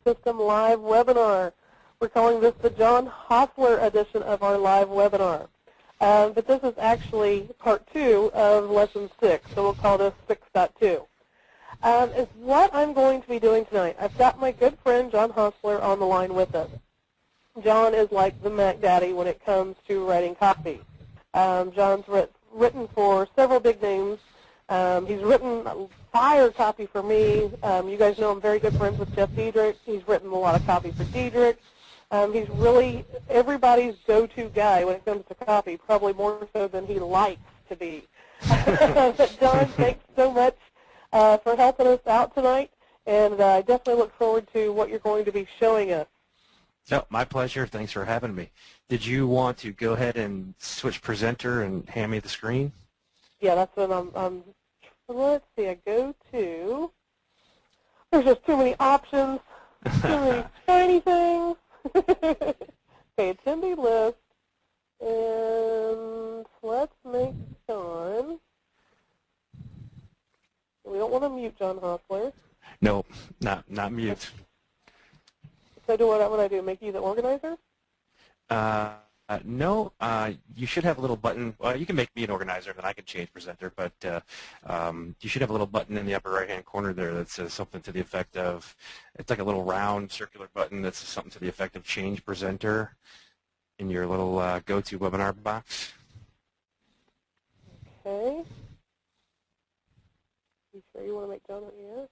System live webinar. We're calling this the John Hostler edition of our live webinar. But this is actually part 2 of lesson 6, so we'll call this 6.2. Is what I'm going to be doing tonight. I've got my good friend John Hostler on the line with us. John is like the Mac Daddy when it comes to writing copy. John's written for several big names. He's written fire copy for me. You guys know I'm very good friends with Jeff Diedrich. He's written a lot of copy for Diedrich. He's really everybody's go-to guy when it comes to copy, probably more so than he likes to be. But John, thanks so much for helping us out tonight, and I definitely look forward to what you're going to be showing us. No, my pleasure. Thanks for having me. Did you want to go ahead and switch presenter and hand me the screen? Yeah, that's what let's see, I go to, there's just too many options, too many shiny things. Okay, attendee list, and let's make John, we don't want to mute John Hostler. No, not mute. So what would I do, make you the organizer? No, you should have a little button. Well, you can make me an organizer, then I can change presenter, but you should have a little button in the upper right-hand corner there that says something to the effect of, it's like a little round circular button that says something to the effect of change presenter in your little go-to webinar box. Okay. You sure you want to make John an yes?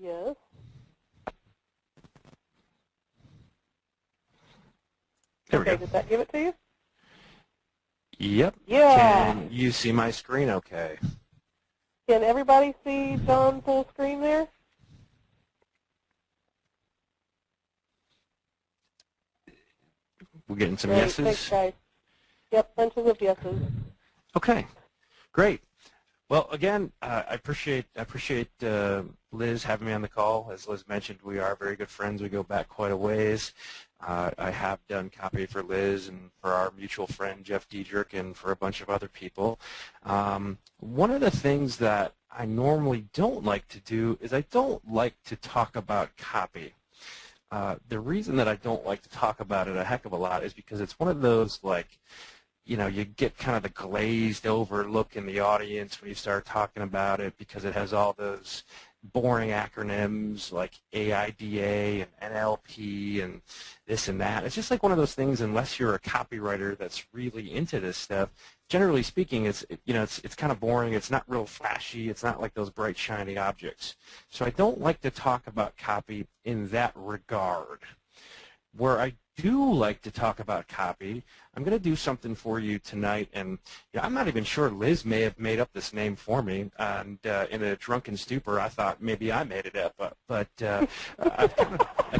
Yes. There we go. Did that give it to you? Yep. Yeah. Can you see my screen okay? Can everybody see John's full screen there? We're getting some Great. yeses? Thanks, guys. Yep, bunches of yeses. Okay, great. Well, again, I appreciate Liz having me on the call. As Liz mentioned, we are very good friends. We go back quite a ways. I have done copy for Liz and for our mutual friend Jeff Diedrich and for a bunch of other people. One of the things that I normally don't like to do is I don't like to talk about copy. The reason that I don't like to talk about it a heck of a lot is because it's one of those, like, you know, you get kind of the glazed over look in the audience when you start talking about it because it has all those boring acronyms like AIDA and NLP and this and that. It's just like one of those things, unless you're a copywriter that's really into this stuff, generally speaking, it's kind of boring. It's not real flashy. It's not like those bright, shiny objects. So I don't like to talk about copy in that regard. Where I do like to talk about copy, I'm going to do something for you tonight, and I'm not even sure Liz may have made up this name for me, and in a drunken stupor, I thought maybe I made it up, but I've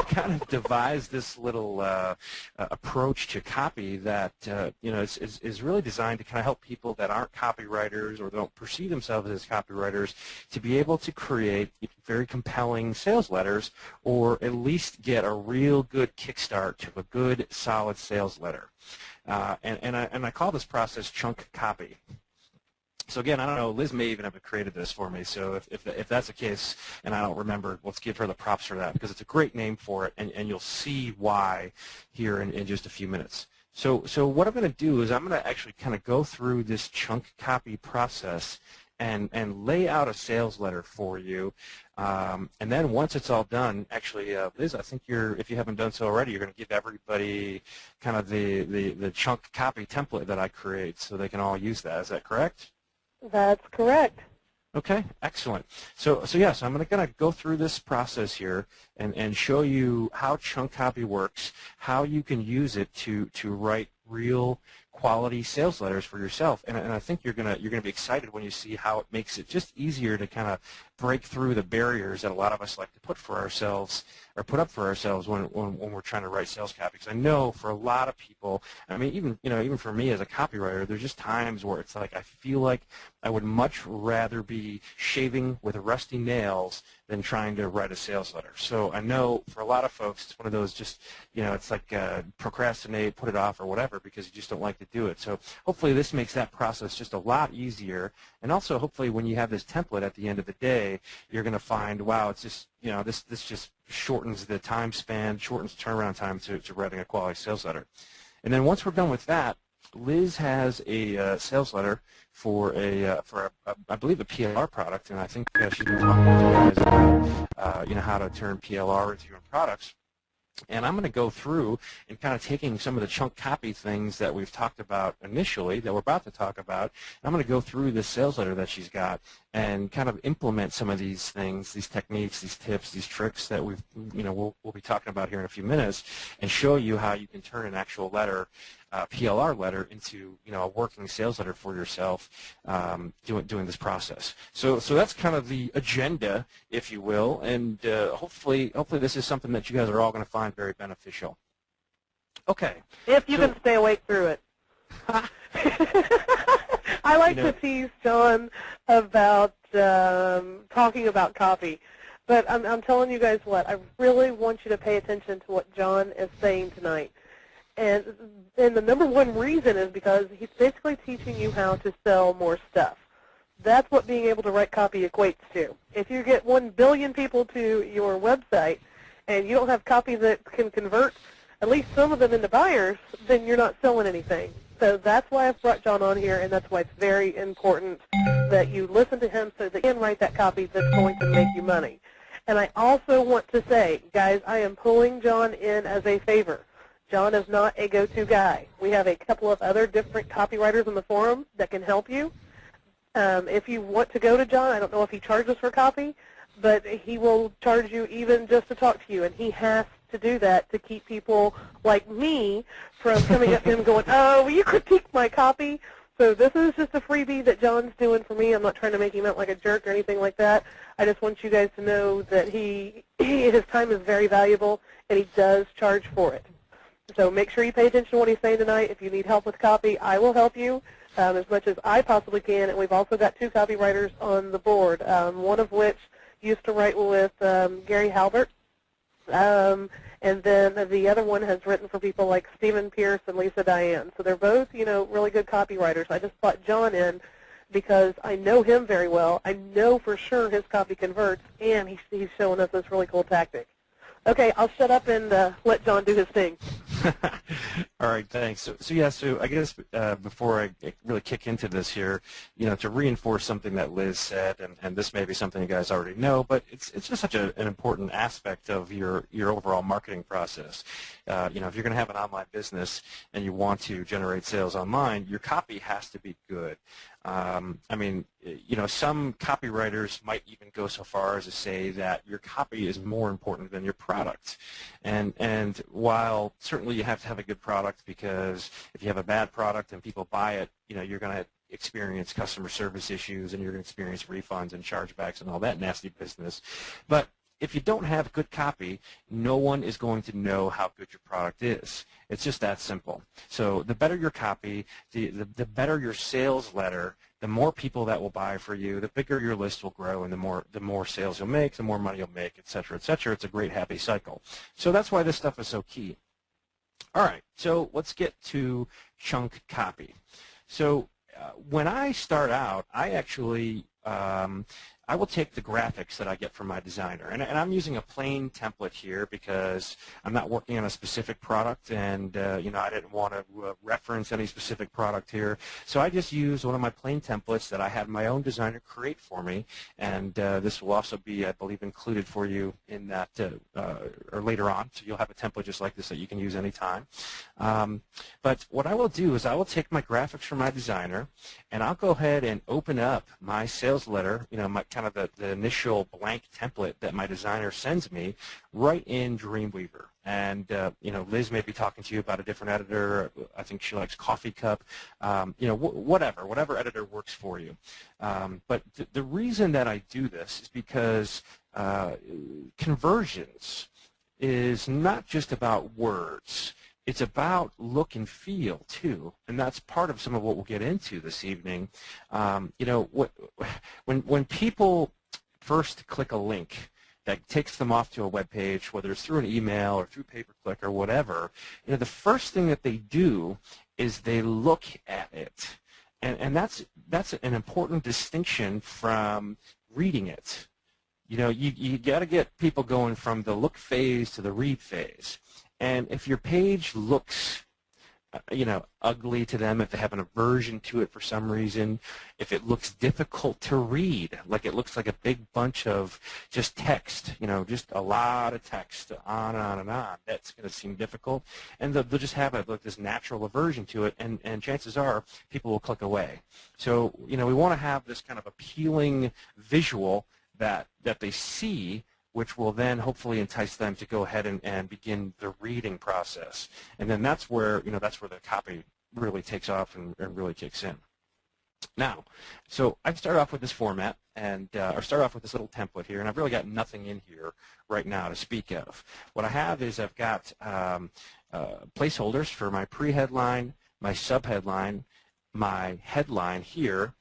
kind of devised this little approach to copy that is really designed to kind of help people that aren't copywriters or don't perceive themselves as copywriters to be able to create very compelling sales letters, or at least get a real good kickstart to a good, solid sales letter. And I call this process chunk copy. So again, I don't know, Liz may even have created this for me, so if that's the case, and I don't remember, let's give her the props for that, because it's a great name for it, and you'll see why here in just a few minutes. So what I'm going to do is I'm going to actually kind of go through this chunk copy process and lay out a sales letter for you. And then once it's all done, actually, Liz, I think if you haven't done so already, you're going to give everybody kind of the chunk copy template that I create so they can all use that. Is that correct? That's correct. Okay, excellent. So yes, I'm going to go through this process here and show you how chunk copy works, how you can use it to write real quality sales letters for yourself, and I think you're gonna be excited when you see how it makes it just easier to kind of break through the barriers that a lot of us like to put up for ourselves when we're trying to write sales copy. Because I know for a lot of people, I mean, even for me as a copywriter, there's just times where it's like I feel like I would much rather be shaving with rusty nails than trying to write a sales letter. So I know for a lot of folks, it's one of those just, it's like procrastinate, put it off, or whatever, because you just don't like to do it. So hopefully this makes that process just a lot easier. And also hopefully when you have this template at the end of the day, way, you're going to find, wow, it's just, this just shortens the time span, shortens the turnaround time to writing a quality sales letter. And then once we're done with that, Liz has a sales letter for I believe a PLR product, and I think she's been talking with you guys about how to turn PLR into your own products. And I'm going to go through and kind of taking some of the chunk copy things that we've talked about initially, that we're about to talk about. I'm going to go through the sales letter that she's got and kind of implement some of these things, these techniques, these tips, these tricks that we'll be talking about here in a few minutes, and show you how you can turn an actual letter, PLR letter, into a working sales letter for yourself, doing this process. So that's kind of the agenda, if you will, and hopefully this is something that you guys are all going to find very beneficial. Okay. If you can stay awake through it. I like to tease John about talking about copy, but I'm telling you guys what, I really want you to pay attention to what John is saying tonight. And the number one reason is because he's basically teaching you how to sell more stuff. That's what being able to write copy equates to. If you get 1 billion people to your website and you don't have copy that can convert at least some of them into buyers, then you're not selling anything. So that's why I've brought John on here, and that's why it's very important that you listen to him so that you can write that copy that's going to make you money. And I also want to say, guys, I am pulling John in as a favor. John is not a go-to guy. We have a couple of other different copywriters on the forum that can help you. If you want to go to John, I don't know if he charges for copy, but he will charge you even just to talk to you, and he has to do that to keep people like me from coming up to him going, oh, will you critique my copy? So this is just a freebie that John's doing for me. I'm not trying to make him out like a jerk or anything like that. I just want you guys to know that his time is very valuable, and he does charge for it. So make sure you pay attention to what he's saying tonight. If you need help with copy, I will help you as much as I possibly can. And we've also got 2 copywriters on the board, one of which used to write with Gary Halbert. And then the other one has written for people like Stephen Pierce and Lisa Diane. So they're both, really good copywriters. I just brought John in because I know him very well. I know for sure his copy converts, and he's showing us this really cool tactic. Okay, I'll shut up and let John do his thing. All right, thanks. So I guess before I really kick into this here, to reinforce something that Liz said, and this may be something you guys already know, but it's just such an important aspect of your overall marketing process. If you're going to have an online business and you want to generate sales online, your copy has to be good. Some copywriters might even go so far as to say that your copy is more important than your product. And while certainly you have to have a good product, because if you have a bad product and people buy it, you're going to experience customer service issues, and you're going to experience refunds and chargebacks and all that nasty business. But if you don't have good copy, no one is going to know how good your product is. It's just that simple. So the better your copy, the better your sales letter, the more people that will buy for you, the bigger your list will grow, and the more sales you'll make, the more money you'll make, et cetera, et cetera. It's a great happy cycle. So that's why this stuff is so key. All right, so let's get to chunk copy. So when I start out, I actually I will take the graphics that I get from my designer, and I'm using a plain template here because I'm not working on a specific product, and I didn't want to reference any specific product here, so I just use one of my plain templates that I had my own designer create for me, and this will also be, I believe, included for you in that or later on, so you'll have a template just like this that you can use anytime. But what I will do is I will take my graphics from my designer, and I'll go ahead and open up my sales letter, my kind of the initial blank template that my designer sends me right in Dreamweaver. And, Liz may be talking to you about a different editor. I think she likes Coffee Cup, whatever editor works for you. But the reason that I do this is because conversions is not just about words. It's about look and feel, too, and that's part of some of what we'll get into this evening. When people first click a link that takes them off to a web page, whether it's through an email or through pay-per-click or whatever, the first thing that they do is they look at it, and that's an important distinction from reading it. you got to get people going from the look phase to the read phase. And if your page looks ugly to them, if they have an aversion to it for some reason, if it looks difficult to read, like it looks like a big bunch of just text, just a lot of text on and on and on, that's going to seem difficult. And they'll just have this natural aversion to it, and chances are people will click away. So, we want to have this kind of appealing visual that they see, which will then hopefully entice them to go ahead and begin the reading process. And then that's where the copy really takes off and really kicks in. Now, so I've started off with this format, or start off with this little template here, and I've really got nothing in here right now to speak of. What I have is I've got placeholders for my pre-headline, my sub-headline, my headline here,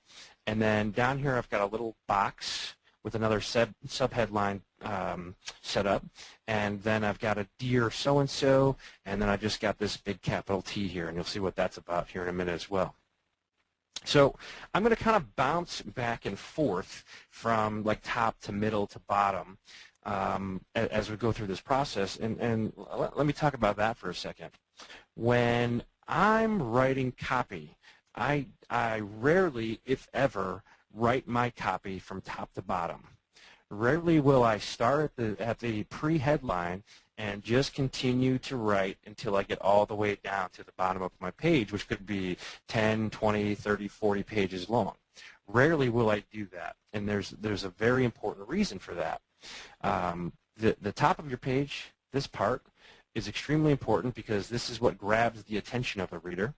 and then down here I've got a little box with another sub-headline set up, and then I've got a dear so-and-so, and then I just got this big capital T here, and you'll see what that's about here in a minute as well. So I'm going to kind of bounce back and forth from like top to middle to bottom as we go through this process, and let me talk about that for a second. When I'm writing copy, I rarely, if ever, write my copy from top to bottom. Rarely will I start at the pre-headline and just continue to write until I get all the way down to the bottom of my page, which could be 10, 20, 30, 40 pages long. Rarely will I do that, and there's a very important reason for that. The top of your page, this part, is extremely important because this is what grabs the attention of the reader.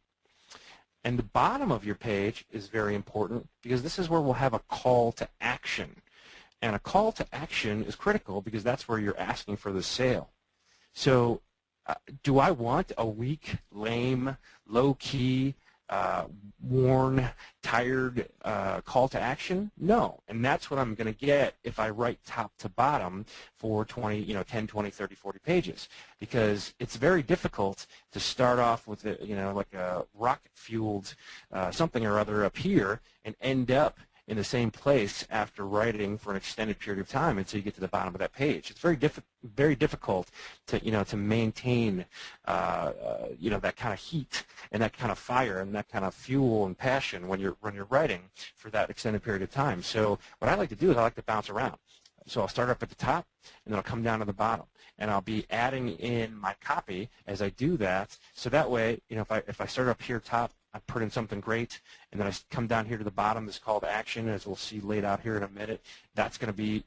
And the bottom of your page is very important because this is where we'll have a call to action. And a call to action is critical because that's where you're asking for the sale. So do I want a weak, lame, low-key, worn, tired call to action? No. And that's what I'm going to get if I write top to bottom for 10, 20, 30, 40 pages. Because it's very difficult to start off with like a rocket-fueled something or other up here and end up in the same place after writing for an extended period of time until you get to the bottom of that page. It's very difficult to maintain that kind of heat and that kind of fire and that kind of fuel and passion when you're writing for that extended period of time. So what I like to do is I like to bounce around. So I'll start up at the top and then I'll come down to the bottom, and I'll be adding in my copy as I do that. So that way, if I start up here top, I put in something great, and then I come down here to the bottom, this call to action, as we'll see laid out here in a minute. That's going to be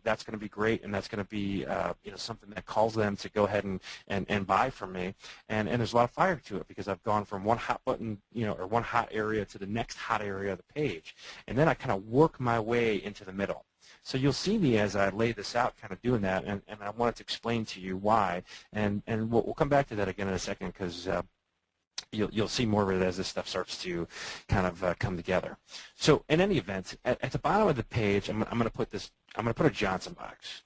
great, and that's going to be something that calls them to go ahead and buy from me. And there's a lot of fire to it because I've gone from one hot button, or one hot area to the next hot area of the page, and then I kind of work my way into the middle. So you'll see me as I lay this out kind of doing that, and I wanted to explain to you why, and we'll come back to that again in a second because you'll see more of it as this stuff starts to kind of come together. So in any event, at the bottom of the page, I'm going to put a Johnson box.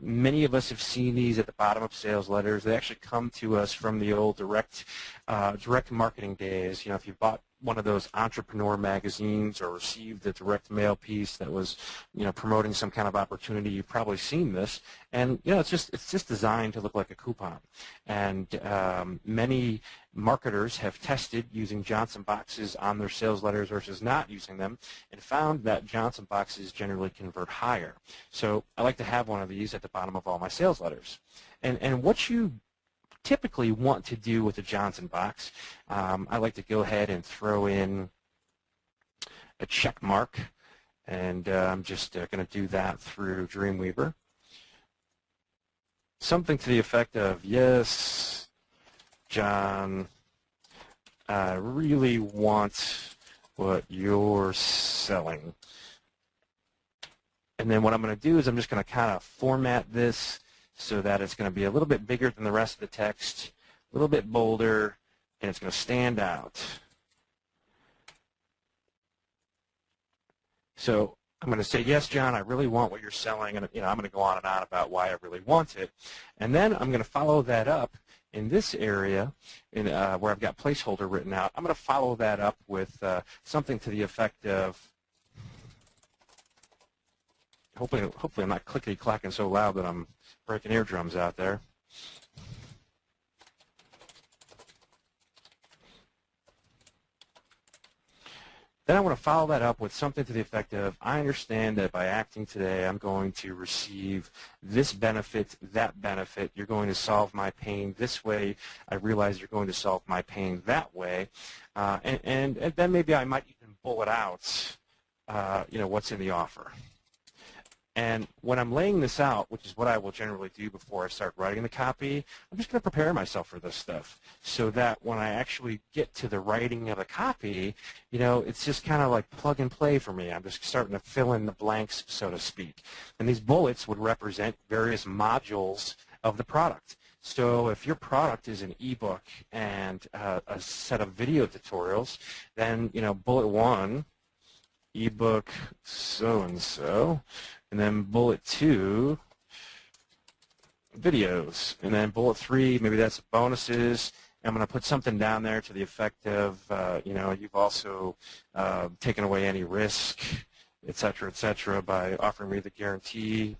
Many of us have seen these at the bottom of sales letters. They actually come to us from the old direct marketing days. If you bought one of those entrepreneur magazines or received a direct mail piece that was, promoting some kind of opportunity, you've probably seen this. And it's just designed to look like a coupon. And many marketers have tested using Johnson boxes on their sales letters versus not using them, and found that Johnson boxes generally convert higher. So I like to have one of these at the bottom of all my sales letters. And what you typically want to do with a Johnson box, I like to go ahead and throw in a check mark, and I'm just going to do that through Dreamweaver. Something to the effect of, yes, John, I really want what you're selling. And then what I'm going to do is I'm just going to kind of format this so that it's going to be a little bit bigger than the rest of the text, a little bit bolder, and it's going to stand out. So I'm going to say, yes, John, I really want what you're selling, and I'm going to go on and on about why I really want it. And then I'm going to follow that up in this area where I've got placeholder written out. I'm going to follow that up with something to the effect of, Hopefully I'm not clickety-clacking so loud that I'm breaking eardrums out there. Then I want to follow that up with something to the effect of, I understand that by acting today, I'm going to receive this benefit, that benefit. You're going to solve my pain this way. I realize you're going to solve my pain that way. And then maybe I might even bullet out, what's in the offer. And when I'm laying this out, which is what I will generally do before I start writing the copy, I'm just going to prepare myself for this stuff so that when I actually get to the writing of a copy, it's just kind of like plug and play for me. I'm just starting to fill in the blanks, so to speak. And these bullets would represent various modules of the product. So if your product is an ebook and a set of video tutorials, then, bullet 1, ebook so-and-so, and then bullet 2, videos, and then bullet 3, maybe that's bonuses. I'm going to put something down there to the effect of, you've also taken away any risk, et cetera, by offering me the guarantee.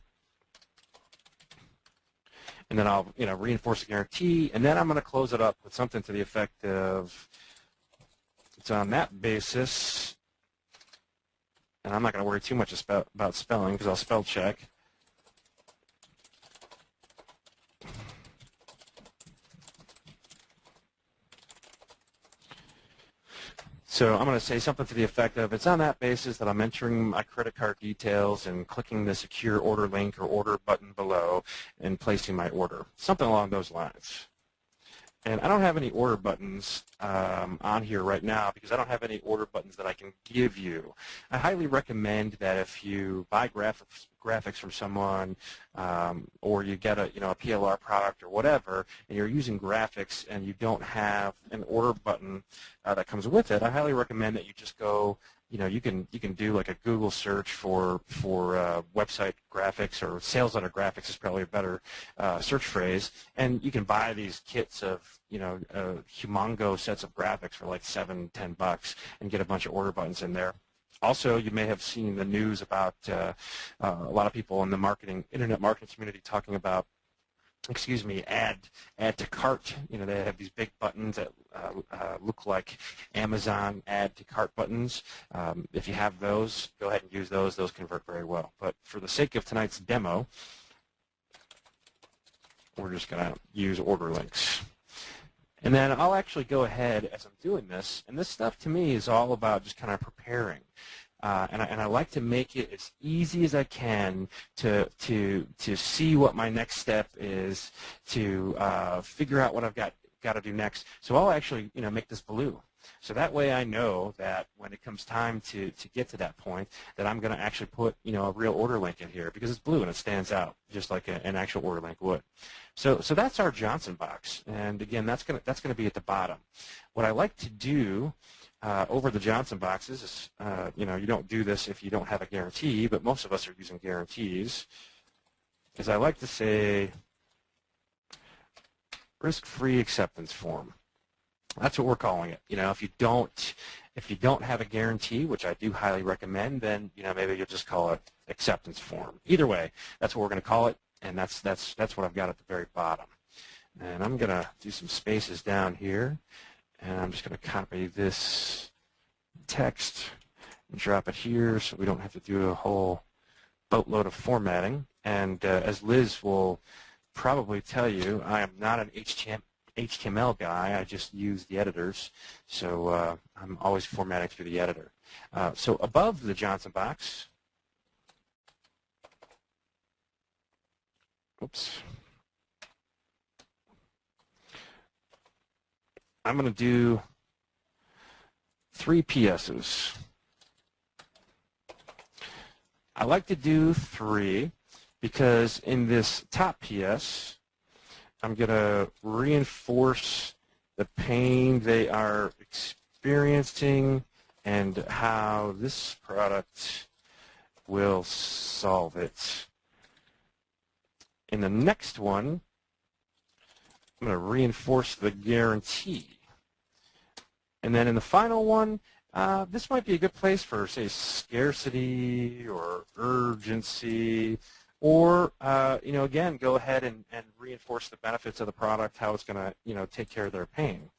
And then I'll, reinforce the guarantee, and then I'm going to close it up with something to the effect of, it's on that basis. And I'm not going to worry too much about spelling because I'll spell check. So I'm going to say something to the effect of, it's on that basis that I'm entering my credit card details and clicking the secure order link or order button below and placing my order. Something along those lines. And I don't have any order buttons on here right now because I don't have any order buttons that I can give you. I highly recommend that if you buy graphics from someone or you get a PLR product or whatever, and you're using graphics and you don't have an order button that comes with it, I highly recommend that you just go. You can do like a Google search for website graphics, or sales letter graphics is probably a better search phrase, and you can buy these kits of humongo sets of graphics for like $7-10 and get a bunch of order buttons in there. Also, you may have seen the news about a lot of people in the internet marketing community talking about, add to cart. They have these big buttons that look like Amazon add to cart buttons. If you have those, go ahead and use those. Those convert very well. But for the sake of tonight's demo, we're just going to use order links. And then I'll actually go ahead as I'm doing this, and this stuff to me is all about just kind of preparing. And I like to make it as easy as I can to see what my next step is, to figure out what I've got to do next. So I'll actually make this blue. So that way I know that when it comes time to get to that point, that I'm going to actually put a real order link in here because it's blue and it stands out just like an actual order link would. So that's our Johnson box, and again that's going to be at the bottom. What I like to do over the Johnson boxes is, you don't do this if you don't have a guarantee, but most of us are using guarantees, is I like to say risk-free acceptance form. That's what we're calling it. If you don't have a guarantee, which I do highly recommend, then maybe you'll just call it acceptance form. Either way, that's what we're going to call it, and that's what I've got at the very bottom. And I'm going to do some spaces down here, and I'm just going to copy this text and drop it here so we don't have to do a whole boatload of formatting. And as Liz will probably tell you, I am not an HTML guy. I just use the editors, so I'm always formatting through the editor. So above the Johnson box, I'm going to do 3 PSs. I like to do 3 because in this top PS, I'm going to reinforce the pain they are experiencing and how this product will solve it. In the next one, I'm going to reinforce the guarantee. And then in the final one, this might be a good place for, say, scarcity or urgency, or, again, go ahead and reinforce the benefits of the product, how it's going to, take care of their pain.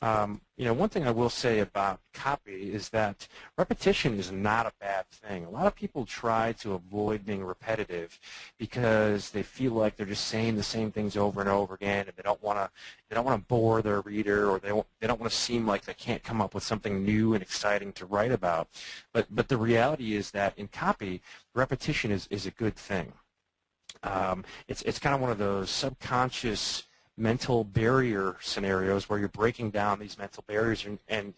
One thing I will say about copy is that repetition is not a bad thing. A lot of people try to avoid being repetitive because they feel like they're just saying the same things over and over again, and they don't want to bore their reader, or they don't want to seem like they can't come up with something new and exciting to write about. But the reality is that in copy, repetition is a good thing. It's kind of one of those subconscious mental barrier scenarios where you're breaking down these mental barriers, and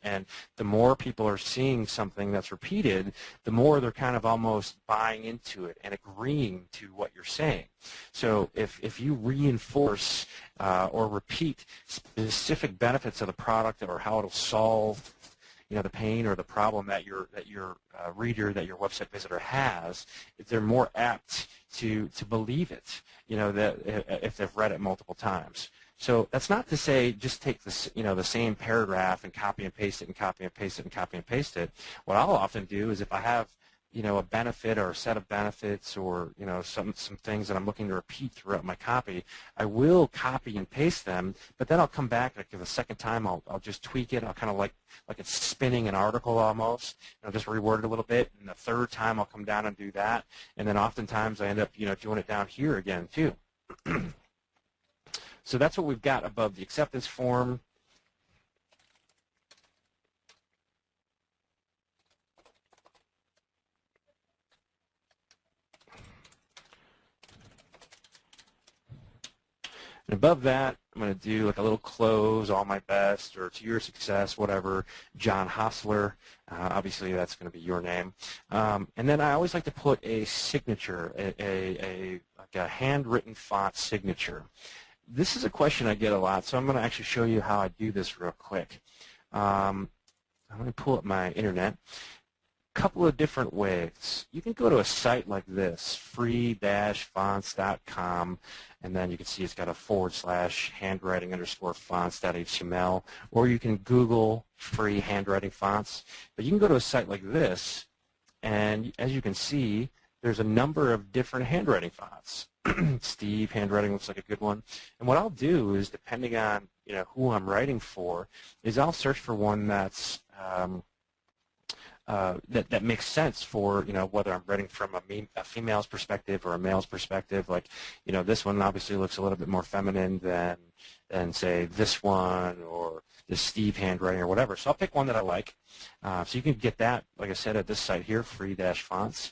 the more people are seeing something that's repeated, the more they're kind of almost buying into it and agreeing to what you're saying. So if you reinforce or repeat specific benefits of the product or how it'll solve the pain or the problem that your reader, that your website visitor has, if they're more apt to believe it, that if they've read it multiple times. So that's not to say just take this, the same paragraph and copy and paste it and copy and paste it and copy and paste it. What I'll often do is if I have a benefit or a set of benefits or some things that I'm looking to repeat throughout my copy, I will copy and paste them, but then I'll come back and the second time I'll just tweak it. I'll kind of like it's spinning an article almost. I'll just reword it a little bit, and the third time I'll come down and do that, and then oftentimes I end up doing it down here again too. So that's what we've got above the acceptance form. And above that, I'm going to do like a little close, all my best, or to your success, whatever, John Hostler. Obviously, that's going to be your name. And then I always like to put a signature, like a handwritten font signature. This is a question I get a lot, so I'm going to actually show you how I do this real quick. I'm going to pull up my internet. Couple of different ways. You can go to a site like this, free-fonts.com, and then you can see it's got a /handwriting_fonts.html, or you can Google free handwriting fonts. But you can go to a site like this, and as you can see, there's a number of different handwriting fonts. Steve handwriting looks like a good one. And what I'll do is, depending on who I'm writing for, is I'll search for one that's that makes sense for whether I'm writing from a female's perspective or a male's perspective. Like this one obviously looks a little bit more feminine than say this one or this Steve handwriting or whatever. So I'll pick one that I like. So you can get that, like I said, at this site here, free-fonts.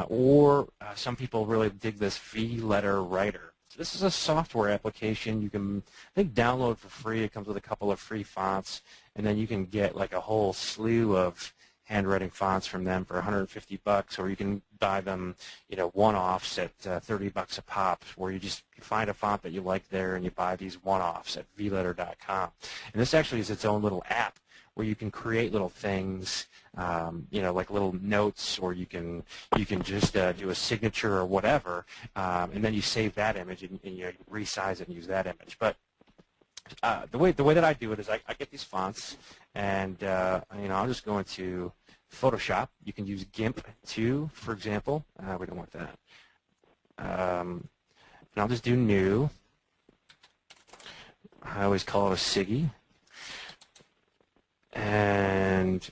Or some people really dig this V-letter writer. So this is a software application you can, I think, download for free. It comes with a couple of free fonts, and then you can get like a whole slew of handwriting fonts from them for $150, or you can buy them, one-offs at $30 a pop, where you just find a font that you like there and you buy these one-offs at vletter.com. And this actually is its own little app where you can create little things, like little notes, or you can just do a signature or whatever, and then you save that image and you resize it and use that image. But the way that I do it is I get these fonts, and I'll just go into Photoshop. You can use GIMP too, for example. We don't want that. And I'll just do new. I always call it a SIGI. And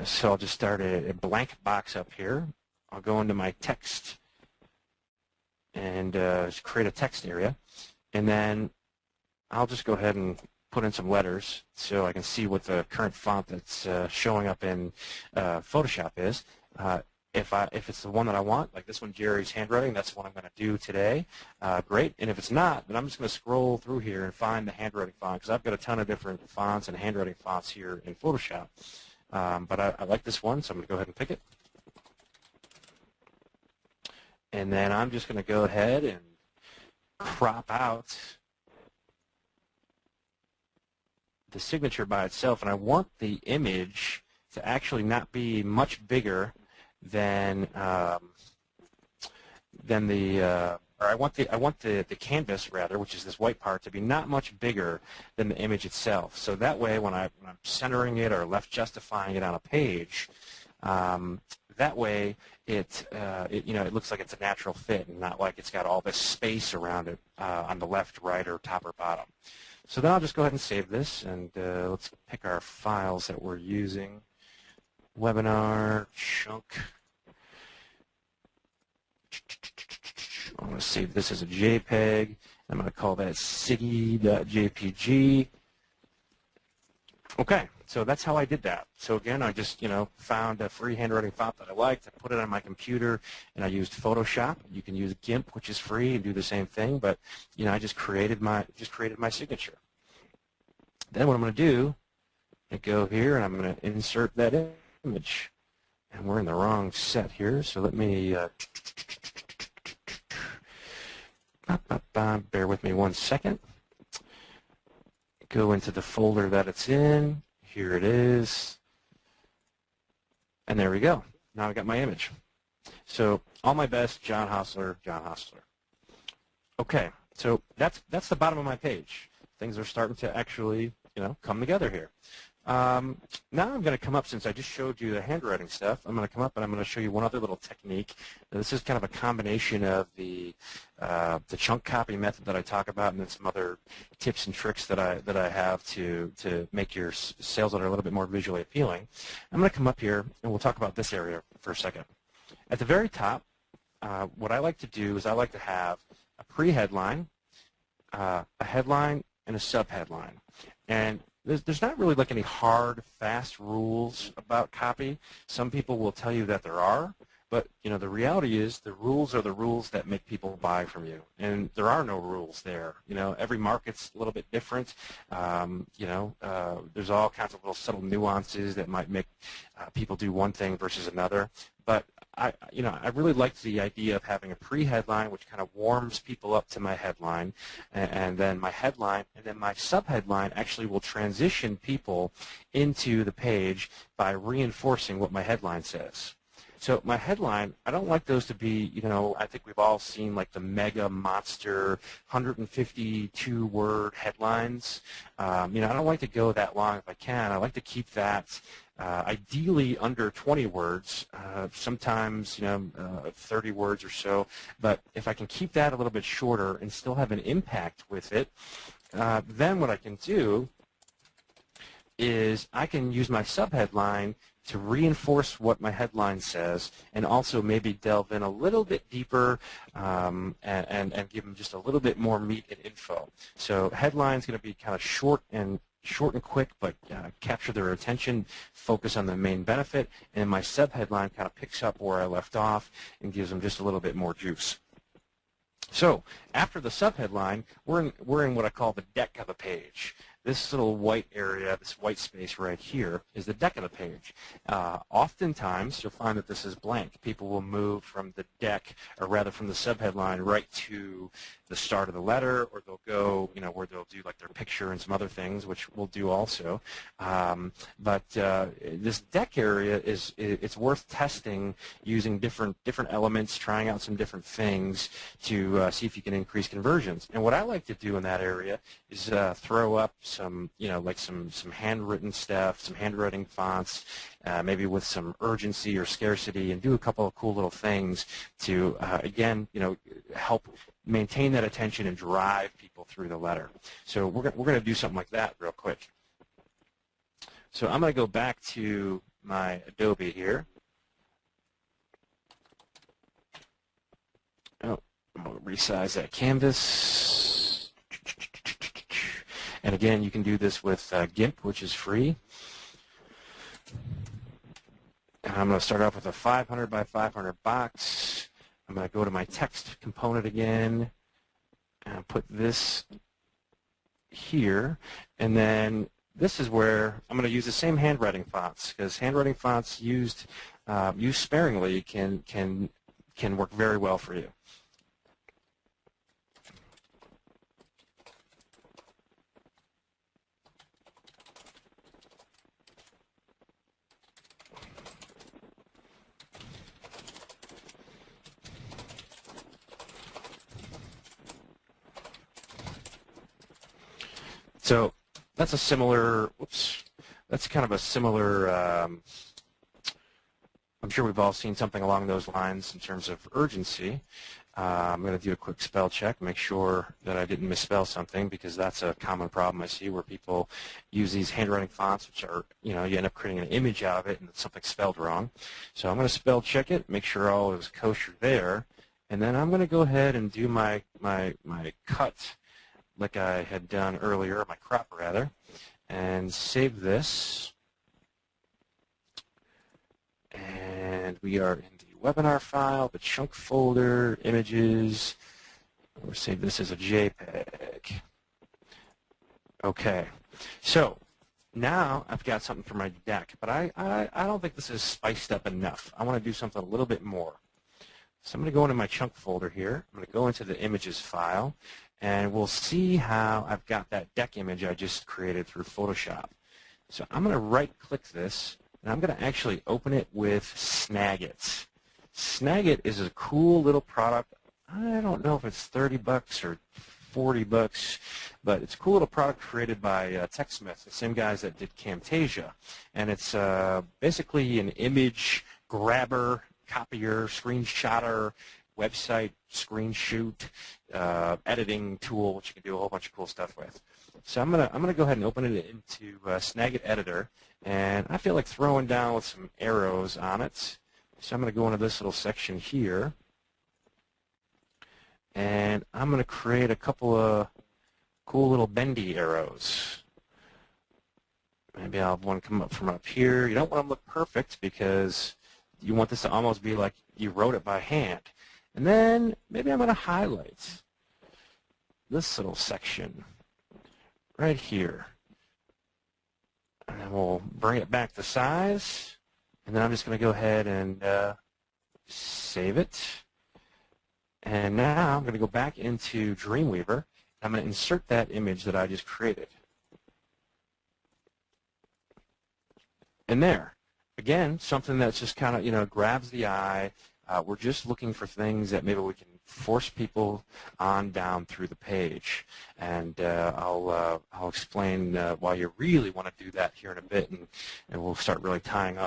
so I'll just start a blank box up here. I'll go into my text and just create a text area, and then I'll just go ahead and put in some letters so I can see what the current font that's showing up in Photoshop is. If it's the one that I want, like this one, Jerry's handwriting, that's what I'm going to do today. Great. And if it's not, then I'm just going to scroll through here and find the handwriting font, because I've got a ton of different fonts and handwriting fonts here in Photoshop. But I like this one, so I'm going to go ahead and pick it. And then I'm just going to go ahead and crop out the signature by itself, and I want the image to actually not be much bigger than the or I want the canvas rather, which is this white part, to be not much bigger than the image itself. So that way, when I'm centering it or left justifying it on a page, that way it looks like it's a natural fit and not like it's got all this space around it on the left, right, or top or bottom. So then I'll just go ahead and save this, and let's pick our files that we're using. Webinar, chunk. I'm going to save this as a JPEG. I'm going to call that siggy.jpg. Okay, so that's how I did that. So again, I just found a free handwriting font that I liked. I put it on my computer, and I used Photoshop. You can use GIMP, which is free, and do the same thing. But I just created my signature. Then what I'm going to do, I go here, and I'm going to insert that image. And we're in the wrong set here, so let me bear with me 1 second. Go into the folder that it's in. Here it is. And there we go. Now I've got my image. So all my best, John Hostler, John Hostler. Okay, so that's the bottom of my page. Things are starting to actually, come together here. Now I'm going to come up, since I just showed you the handwriting stuff, I'm going to come up and I'm going to show you one other little technique. This is kind of a combination of the chunk copy method that I talk about, and then some other tips and tricks that I have to make your sales letter a little bit more visually appealing. I'm going to come up here and we'll talk about this area for a second. At the very top, what I like to do is I like to have a pre-headline, a headline, and a sub-headline. And there's not really like any hard, fast rules about copy. Some people will tell you that there are, but the reality is the rules are the rules that make people buy from you, and there are no rules there. Every market's a little bit different. There's all kinds of little subtle nuances that might make people do one thing versus another. But I really like the idea of having a pre-headline, which kind of warms people up to my headline, and then my headline, and then my sub-headline actually will transition people into the page by reinforcing what my headline says. So my headline, I don't like those to be, I think we've all seen like the mega monster 152-word headlines. I don't like to go that long if I can. I like to keep that ideally under 20 words, sometimes 30 words or so. But if I can keep that a little bit shorter and still have an impact with it, then what I can do is I can use my subheadline to reinforce what my headline says, and also maybe delve in a little bit deeper and give them just a little bit more meat and info. So headline's going to be kind of short and quick, but capture their attention, focus on the main benefit, and my subheadline kind of picks up where I left off and gives them just a little bit more juice. So after the subheadline, we're in what I call the deck of the page. This little white area, this white space right here, is the deck of the page. Oftentimes, you'll find that this is blank. People will move from the deck, or rather from the subheadline, right to the start of the letter, or they'll go, where they'll do like their picture and some other things, which we'll do also. But this deck area it's worth testing using different elements, trying out some different things to see if you can increase conversions. And what I like to do in that area is throw up some, like some handwritten stuff, some handwriting fonts, maybe with some urgency or scarcity, and do a couple of cool little things to, again, help maintain that attention and drive people through the letter. So we're going to do something like that real quick. So I'm going to go back to my Adobe here. Oh, I'm going to resize that canvas. And again, you can do this with GIMP, which is free. And I'm going to start off with a 500 by 500 box. I'm going to go to my text component again and put this here. And then this is where I'm going to use the same handwriting fonts, because handwriting fonts used sparingly can work very well for you. So that's a similar, whoops, that's kind of a similar, I'm sure we've all seen something along those lines in terms of urgency. I'm going to do a quick spell check, make sure that I didn't misspell something, because that's a common problem I see where people use these handwriting fonts, which are, you end up creating an image out of it and something's spelled wrong. So I'm going to spell check it, make sure all is kosher there, and then I'm going to go ahead and do my cut like I had done earlier, my crop rather, and save this. And we are in the webinar file, the chunk folder, images. We'll save this as a JPEG. Okay, so now I've got something for my deck, but I don't think this is spiced up enough. I want to do something a little bit more. So I'm going to go into my chunk folder here. I'm going to go into the images file, and we'll see how I've got that deck image I just created through Photoshop. So I'm going to right-click this, and I'm going to actually open it with Snagit. Snagit is a cool little product. I don't know if it's 30 bucks or 40 bucks, but it's a cool little product created by TechSmith, the same guys that did Camtasia. And it's basically an image grabber, copier, screenshotter, website screenshot, editing tool, which you can do a whole bunch of cool stuff with. So I'm gonna go ahead and open it into Snagit Editor, and I feel like throwing down with some arrows on it. So I'm gonna go into this little section here, and I'm gonna create a couple of cool little bendy arrows. Maybe I'll have one come up from up here. You don't want them to look perfect because you want this to almost be like you wrote it by hand. And then maybe I'm going to highlight this little section right here. And then we'll bring it back to size. And then I'm just going to go ahead and save it. And now I'm going to go back into Dreamweaver. I'm going to insert that image that I just created. And there. Again, something that's just kind of, grabs the eye. We're just looking for things that maybe we can force people on down through the page. And I'll explain why you really want to do that here in a bit, and we'll start really tying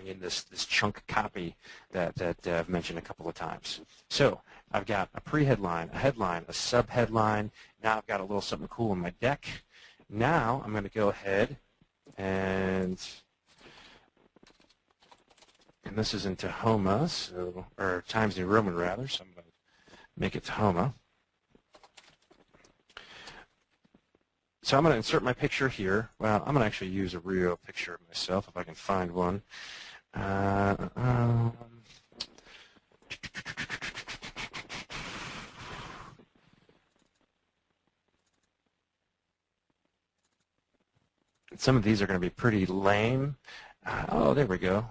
in this chunk copy that I've mentioned a couple of times. So I've got a pre-headline, a headline, a sub-headline. Now I've got a little something cool in my deck. Now I'm going to go ahead and this is in Tahoma, or Times New Roman rather, so I'm going to make it Tahoma. So I'm going to insert my picture here. Well, I'm going to actually use a real picture of myself if I can find one. Some of these are going to be pretty lame. Oh, there we go.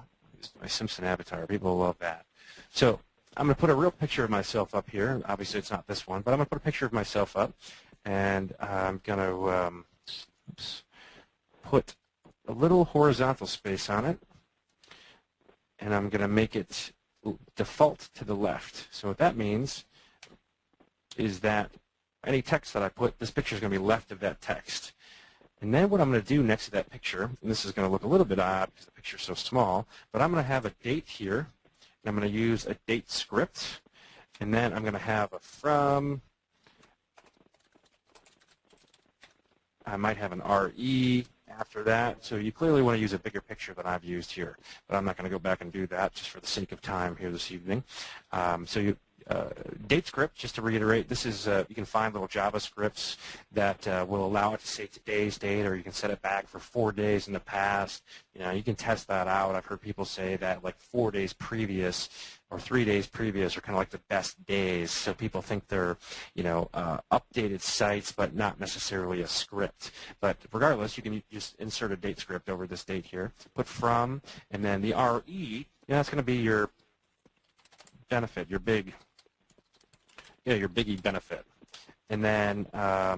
My Simpson avatar. People love that. So I'm going to put a real picture of myself up here. Obviously, it's not this one, but I'm going to put a picture of myself up, and I'm going to put a little horizontal space on it, and I'm going to make it default to the left. So what that means is that any text that I put, this picture is going to be left of that text. And then what I'm going to do next to that picture, and this is going to look a little bit odd because the picture is so small, but I'm going to have a date here, and I'm going to use a date script, and then I'm going to have a from. I might have an RE after that, so you clearly want to use a bigger picture than I've used here, but I'm not going to go back and do that just for the sake of time here this evening. Date script, just to reiterate, this is you can find little JavaScripts that will allow it to say today's date, or you can set it back for 4 days in the past. You can test that out. I've heard people say that like 4 days previous or 3 days previous are kind of like the best days, so people think they're updated sites, but not necessarily a script. But regardless, you can just insert a date script over this date here, put from, and then the RE. That's going to be your benefit, your biggie benefit. And then we're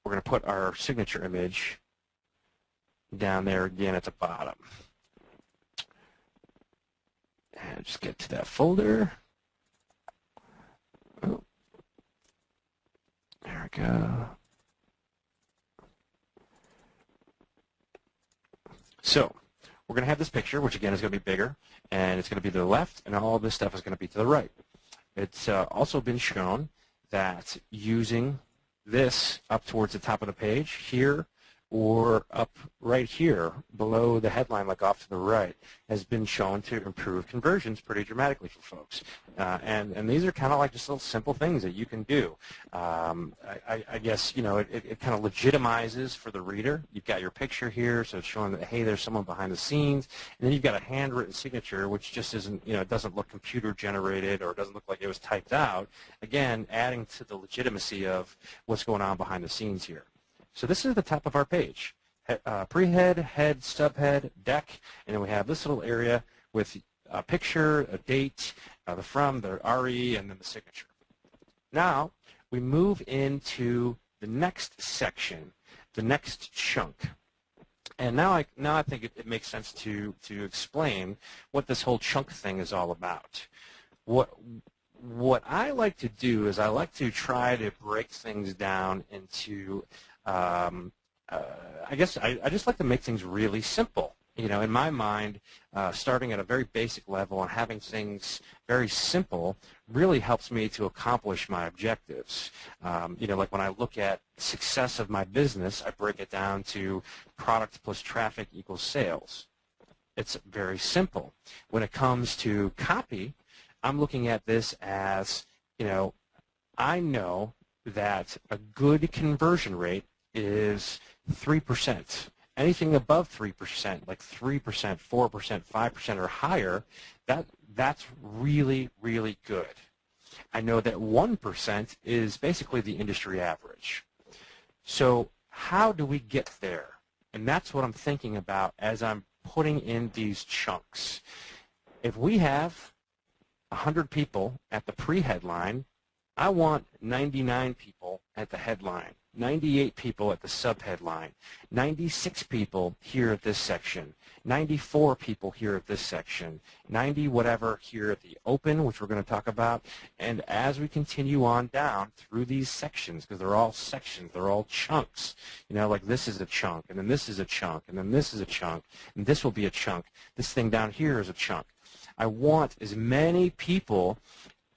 going to put our signature image down there again at the bottom. And just get to that folder. Oh. There we go. So we're going to have this picture, which again is going to be bigger, and it's going to be to the left, and all this stuff is going to be to the right. It's also been shown that using this up towards the top of the page here or up right here below the headline, like off to the right, has been shown to improve conversions pretty dramatically for folks. And these are kind of like just little simple things that you can do. I guess, you know, it kind of legitimizes for the reader. You've got your picture here, so it's showing that, hey, there's someone behind the scenes. And then you've got a handwritten signature, which just isn't, you know, it doesn't look computer generated or it doesn't look like it was typed out. Again, adding to the legitimacy of what's going on behind the scenes here. So this is the top of our page. Pre-head, head, subhead, deck, and then we have this little area with a picture, a date, the from, the RE, and then the signature. Now we move into the next section, the next chunk. And now I think it makes sense to explain what this whole chunk thing is all about. What I like to do is I like to try to break things down into I guess I just like to make things really simple. You know, in my mind, starting at a very basic level and having things very simple really helps me to accomplish my objectives. You know, like when I look at success of my business, I break it down to product plus traffic equals sales. It's very simple. When it comes to copy, I'm looking at this as, you know, I know that a good conversion rate is 3%. Anything above 3%, like 3%, 4%, 5% or higher, that's really, really good. I know that 1% is basically the industry average. So how do we get there? And that's what I'm thinking about as I'm putting in these chunks. If we have 100 people at the pre-headline, I want 99 people at the headline, 98 people at the subheadline, 96 people here at this section, 94 people here at this section, 90 whatever here at the open, which we're going to talk about. And as we continue on down through these sections, because they're all sections, they're all chunks, you know, like this is a chunk, and then this is a chunk, and then this is a chunk, and this will be a chunk. This thing down here is a chunk. I want as many people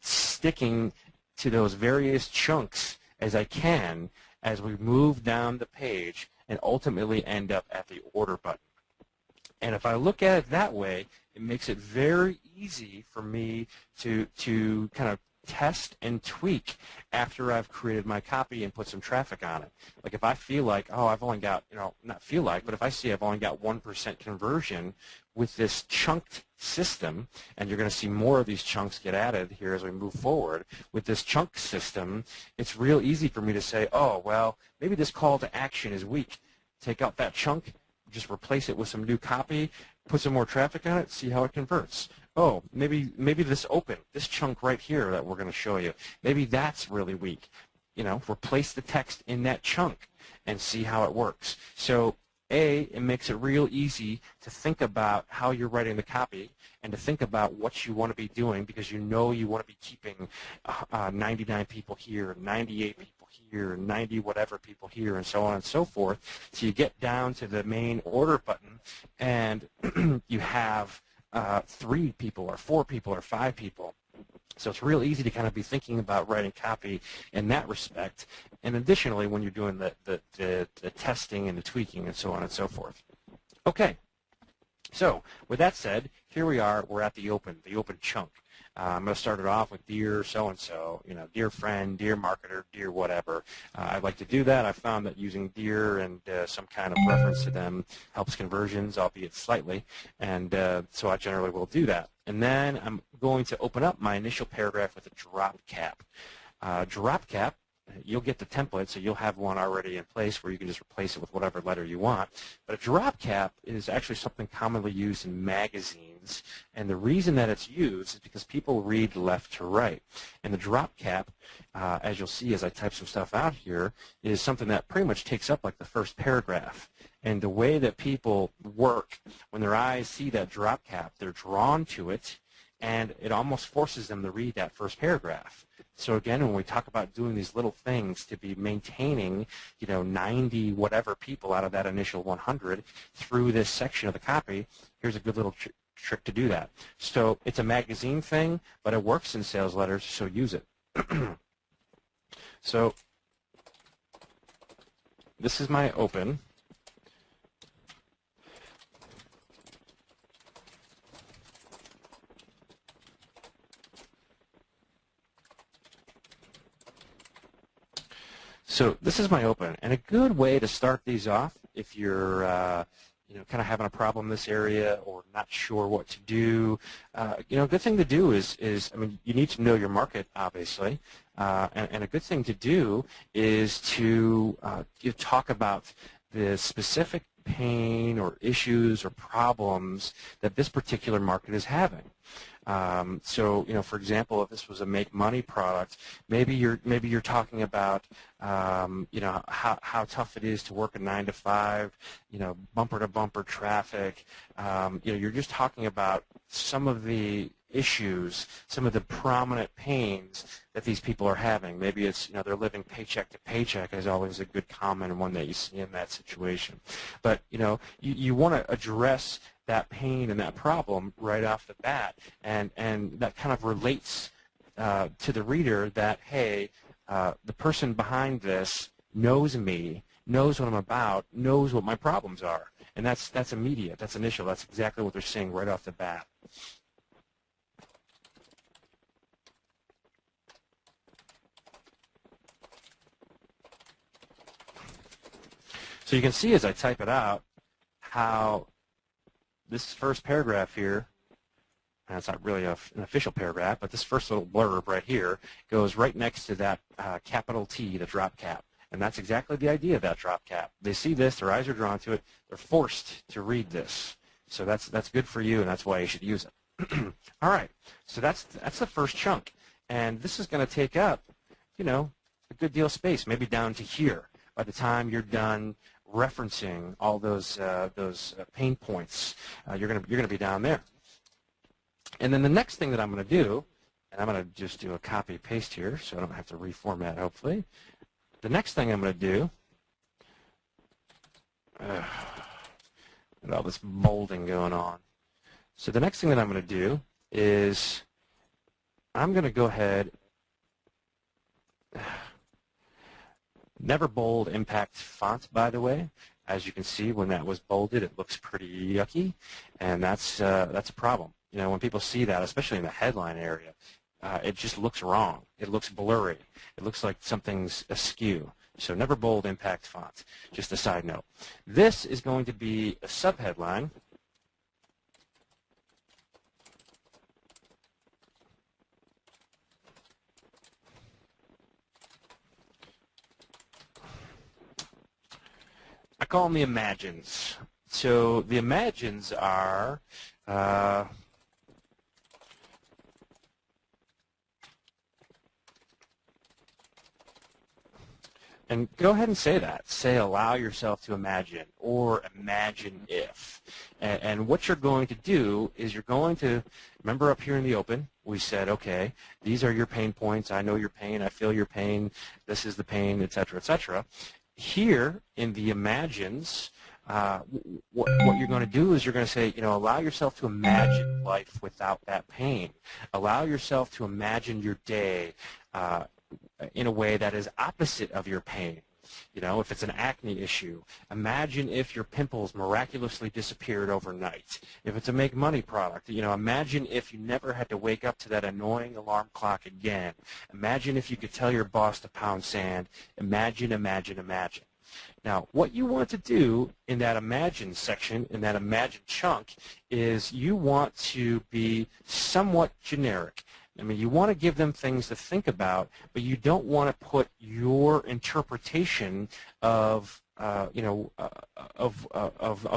sticking to those various chunks as I can as we move down the page and ultimately end up at the order button. And if I look at it that way, it makes it very easy for me to kind of test and tweak after I've created my copy and put some traffic on it. Like if I feel like, oh, I've only got, you know, not feel like, but if I see I've only got 1% conversion with this chunked system, and you're going to see more of these chunks get added here as we move forward, with this chunk system, it's real easy for me to say, oh, well, maybe this call to action is weak. Take out that chunk, just replace it with some new copy, put some more traffic on it, see how it converts. Oh, maybe this open, this chunk right here that we're going to show you, maybe that's really weak. You know, replace the text in that chunk and see how it works. So it makes it real easy to think about how you're writing the copy and to think about what you want to be doing, because you know you want to be keeping 99 people here, 98 people here, 90 whatever people here, and so on and so forth. So you get down to the main order button and you have 3 people or 4 people or 5 people. So it's real easy to kind of be thinking about writing copy in that respect. And additionally, when you're doing the testing and the tweaking and so on and so forth. Okay. So with that said, here we are. We're at the open chunk. I'm going to start it off with dear so-and-so, you know, dear friend, dear marketer, dear whatever. I'd like to do that. I found that using dear and some kind of reference to them helps conversions, albeit slightly, and so I generally will do that. And then I'm going to open up my initial paragraph with a drop cap. Drop cap, you'll get the template, so you'll have one already in place where you can just replace it with whatever letter you want. But a drop cap is actually something commonly used in magazines, and the reason that it's used is because people read left to right. And the drop cap, as you'll see as I type some stuff out here, is something that pretty much takes up like the first paragraph. And the way that people work, when their eyes see that drop cap, they're drawn to it, and it almost forces them to read that first paragraph. So again, when we talk about doing these little things to be maintaining, 90 whatever people out of that initial 100 through this section of the copy, here's a good little trick to do that. So it's a magazine thing, but it works in sales letters, so use it. So this is my open. So this is my open, and a good way to start these off if you're kind of having a problem in this area or not sure what to do, a good thing to do is you need to know your market, obviously, and a good thing to do is to talk about the specific pain or issues or problems that this particular market is having. So, for example, if this was a make money product, maybe you're talking about, how tough it is to work a 9 to 5, bumper to bumper traffic. You're just talking about some of the issues, some of the prominent pains that these people are having. Maybe it's, they're living paycheck to paycheck is always a good common one that you see in that situation. But, you want to address that pain and that problem right off the bat, and that kind of relates to the reader that, hey, the person behind this knows me, knows what I'm about, knows what my problems are. And that's immediate, that's initial, that's exactly what they're saying right off the bat. So you can see as I type it out how this first paragraph here, and it's not really an official paragraph, but this first little blurb right here goes right next to that capital T, the drop cap. And that's exactly the idea of that drop cap. They see this, their eyes are drawn to it, they're forced to read this. So that's good for you, and that's why you should use it. All right, so that's the first chunk. And this is going to take up, a good deal of space, maybe down to here by the time you're done referencing all those pain points. You're gonna be down there. And then the next thing that I'm going to do, and I'm going to just do a copy paste here so I don't have to reformat, hopefully. The next thing I'm going to do, with all this bolding going on. So the next thing that I'm going to do is I'm going to go ahead, never bold impact font, by the way. As you can see, when that was bolded, it looks pretty yucky, and that's a problem. When people see that, especially in the headline area, it just looks wrong. It looks blurry. It looks like something's askew. So never bold impact font. Just a side note. This is going to be a subheadline. I call them the imagines. So the imagines are and go ahead and say that. Say allow yourself to imagine or imagine if. And what you're going to do is you're going to, remember up here in the open, we said, okay, these are your pain points. I know your pain. I feel your pain. This is the pain, et cetera, et cetera. Here in the imagines, what you're going to do is you're going to say, allow yourself to imagine life without that pain. Allow yourself to imagine your day in a way that is opposite of your pain. If it's an acne issue, imagine if your pimples miraculously disappeared overnight. If it's a make money product, imagine if you never had to wake up to that annoying alarm clock again. Imagine if you could tell your boss to pound sand. Imagine, imagine, imagine. Now, what you want to do in that imagine section, in that imagine chunk, is you want to be somewhat generic. You want to give them things to think about, but you don't want to put your interpretation of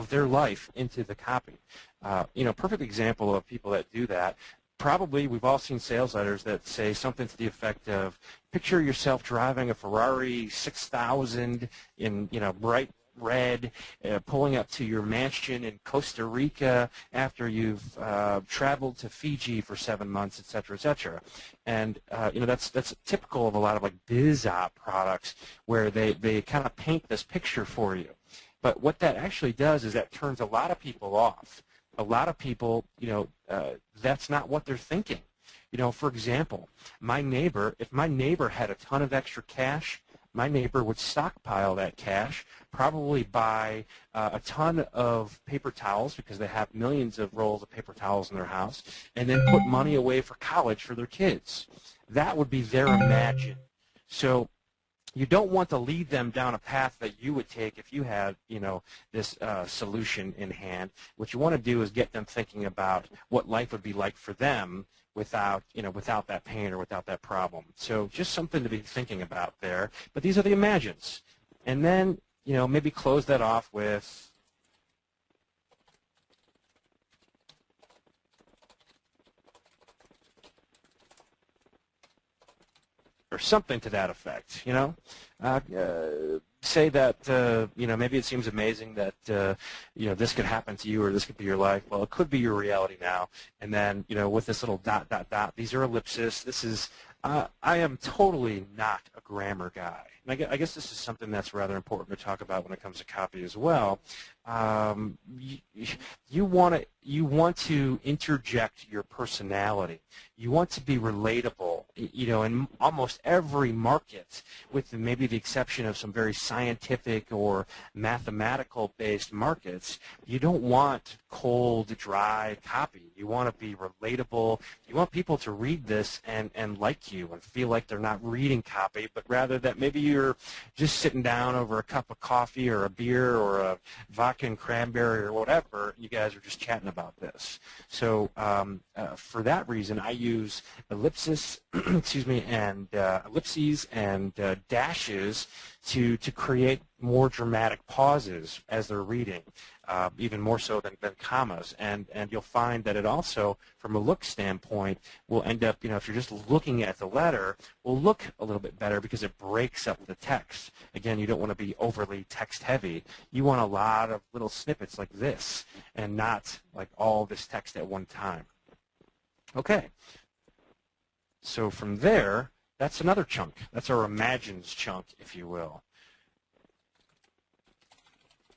their life into the copy. Perfect example of people that do that. Probably we've all seen sales letters that say something to the effect of, picture yourself driving a Ferrari 6000 in bright read, pulling up to your mansion in Costa Rica after you've traveled to Fiji for 7 months, et cetera, et cetera. And that's typical of a lot of like biz op products where they kind of paint this picture for you. But what that actually does is that turns a lot of people off. A lot of people, that's not what they're thinking. For example, if my neighbor had a ton of extra cash, my neighbor would stockpile that cash, probably buy a ton of paper towels because they have millions of rolls of paper towels in their house, and then put money away for college for their kids. That would be their imagine. So you don't want to lead them down a path that you would take if you had, this solution in hand. What you want to do is get them thinking about what life would be like for them without that pain or without that problem. So just something to be thinking about there. But these are the imagines. And then, maybe close that off with or something to that effect, say that, maybe it seems amazing that, this could happen to you or this could be your life. Well, it could be your reality now. And then, with this little ... these are ellipses. This is, I am totally not a grammar guy. And I guess this is something that's rather important to talk about when it comes to copy as well. You want to interject your personality. You want to be relatable, in almost every market, with maybe the exception of some very scientific or mathematical-based markets. You don't want cold, dry copy. You want to be relatable. You want people to read this and like you and feel like they're not reading copy, but rather that maybe you're just sitting down over a cup of coffee or a beer or a vodka and cranberry or whatever, you guys are just chatting about this. So for that reason, I use ellipses, and ellipses and dashes to create more dramatic pauses as they're reading, even more so than commas. And you'll find that it also, from a look standpoint, will end up, if you're just looking at the letter, will look a little bit better because it breaks up the text. Again, you don't want to be overly text heavy. You want a lot of little snippets like this and not like all this text at one time. Okay. So from there, that's another chunk. That's our imagines chunk, if you will.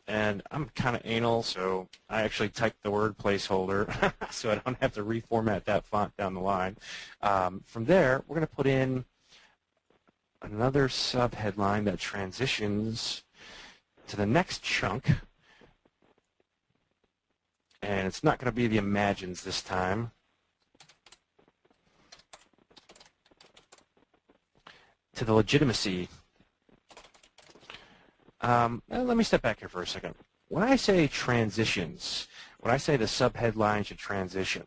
And I'm kind of anal, so I actually typed the word placeholder so I don't have to reformat that font down the line. From there, we're going to put in another subheadline that transitions to the next chunk. And it's not going to be the imagines this time. To the legitimacy. Let me step back here for a second. When I say transitions, when I say the subheadline should transition,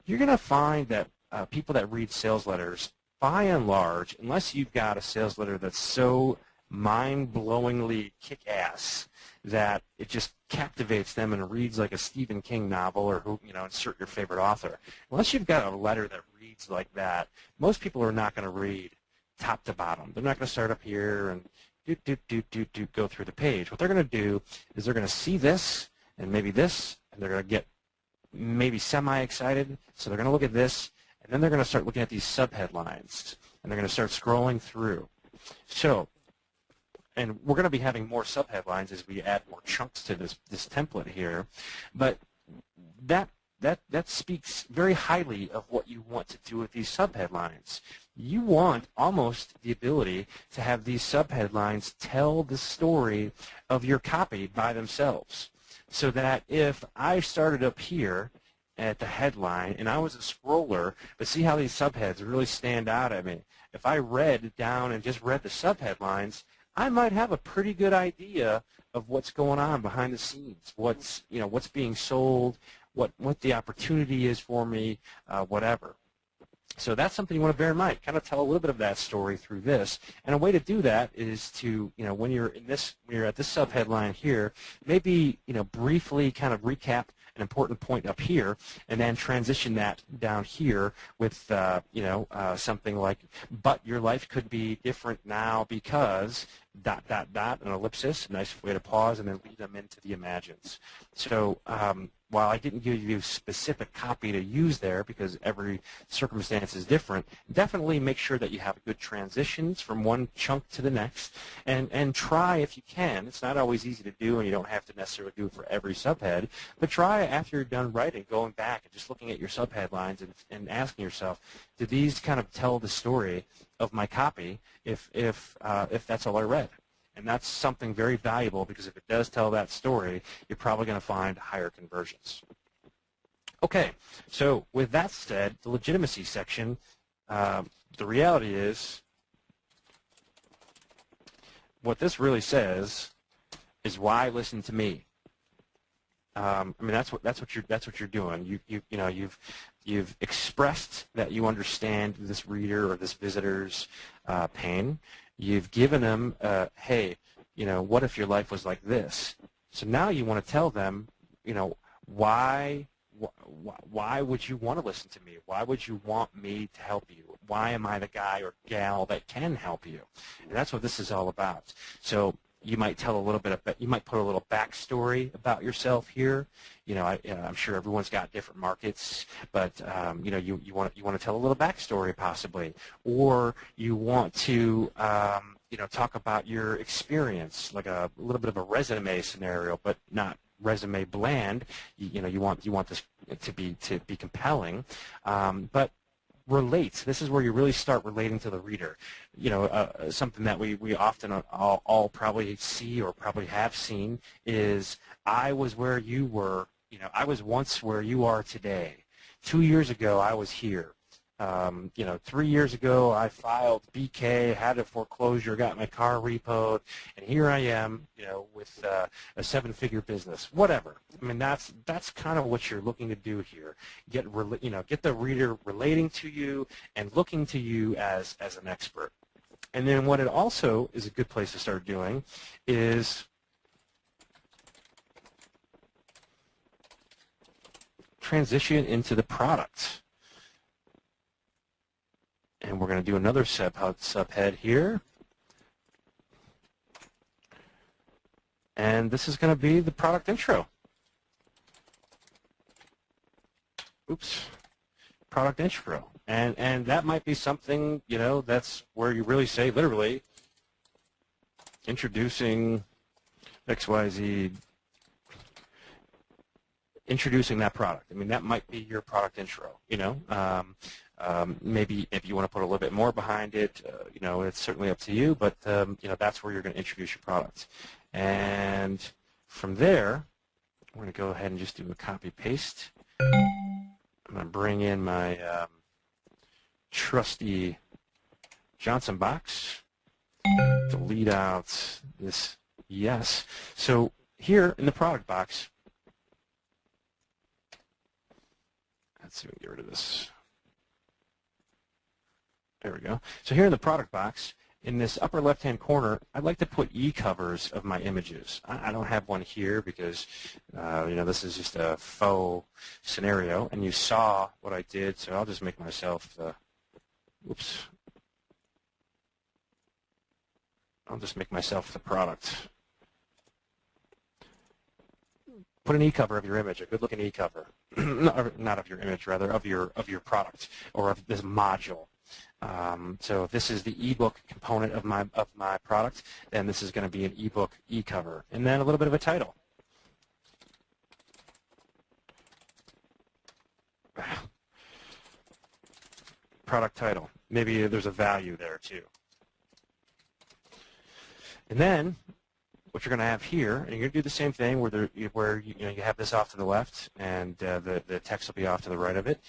you're going to find that people that read sales letters, by and large, unless you've got a sales letter that's so mind-blowingly kick-ass that it just captivates them and reads like a Stephen King novel or insert your favorite author. Unless you've got a letter that reads like that, most people are not going to read top to bottom. They're not going to start up here and go through the page. What they're going to do is they're going to see this and maybe this, and they're going to get maybe semi-excited. So they're going to look at this, and then they're going to start looking at these subheadlines, and they're going to start scrolling through. So, and we're going to be having more subheadlines as we add more chunks to this template here, but that speaks very highly of what you want to do with these subheadlines. You want almost the ability to have these subheadlines tell the story of your copy by themselves. So that if I started up here at the headline and I was a scroller, but see how these subheads really stand out at me. If I read down and just read the subheadlines, I might have a pretty good idea of what's going on behind the scenes, what's being sold, what the opportunity is for me, whatever. So that's something you want to bear in mind. Kind of tell a little bit of that story through this, and a way to do that is to, when you're at this subheadline here, maybe briefly kind of recap an important point up here, and then transition that down here with something like, but your life could be different now because ... an ellipsis, a nice way to pause, and then lead them into the imagines. So while I didn't give you specific copy to use there because every circumstance is different, definitely make sure that you have good transitions from one chunk to the next, and try if you can. It's not always easy to do, and you don't have to necessarily do it for every subhead, but try after you're done writing, going back and just looking at your subheadlines and asking yourself, do these kind of tell the story of my copy if that's all I read? And that's something very valuable, because if it does tell that story, you're probably going to find higher conversions. Okay, so with that said, the legitimacy section, the reality is what this really says is, why listen to me? I mean, that's what you're doing. You've expressed that you understand this reader or this visitor's pain. You've given them, hey, what if your life was like this? So now you want to tell them, why would you want to listen to me? Why would you want me to help you? Why am I the guy or gal that can help you? And that's what this is all about. So you might tell a little bit about, you might put a little backstory about yourself here. I'm sure everyone's got different markets, but you want to tell a little backstory possibly, or you want to talk about your experience, like a little bit of a resume scenario, but not resume bland. You want this to be compelling, but relate. This is where you really start relating to the reader. Something that we often all probably see or probably have seen is, I was where you were. I was once where you are today. 2 years ago, I was here. 3 years ago, I filed BK, had a foreclosure, got my car repoed, and here I am, with a 7-figure business. Whatever. I mean, that's kind of what you're looking to do here. Get the reader relating to you and looking to you as an expert. And then what it also is a good place to start doing is transition into the product. And we're going to do another subhead here. And this is going to be the product intro. Oops. Product intro. And that might be something, that's where you really say, literally, introducing XYZ, introducing that product. I mean, that might be your product intro, maybe if you want to put a little bit more behind it, it's certainly up to you, but, that's where you're going to introduce your product. And from there, we're going to go ahead and just do a copy-paste. I'm going to bring in my trusty Johnson box, delete out this yes. So here in the product box, let's see if we can get rid of this. There we go. So here in the product box, in this upper left-hand corner, I'd like to put e-covers of my images. I don't have one here because, this is just a faux scenario, and you saw what I did, so I'll just make myself the, oops. I'll just make myself the product. Put an e-cover of your image, a good-looking e-cover. Not of your image, rather, of your product or of this module. So if this is the ebook component of my product, then this is going to be an ebook e-cover, and then a little bit of a title. Product title. Maybe there's a value there too. And then what you're going to have here, and you're going to do the same thing where you have this off to the left, and the text will be off to the right of it.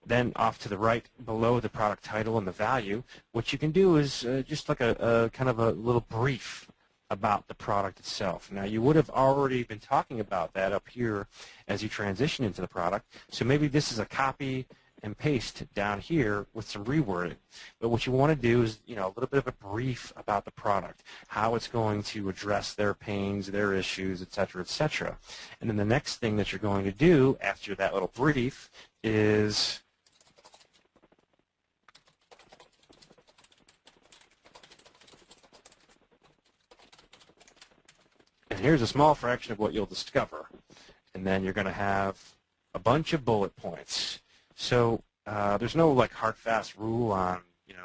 Then off to the right below the product title and the value, what you can do is just like a kind of a little brief about the product itself. Now, you would have already been talking about that up here as you transition into the product, so maybe this is a copy and paste down here with some rewording. But what you want to do is, a little bit of a brief about the product, how it's going to address their pains, their issues, et cetera, et cetera. And then the next thing that you're going to do after that little brief is and here's a small fraction of what you'll discover. And then you're going to have a bunch of bullet points. So there's no like hard, fast rule on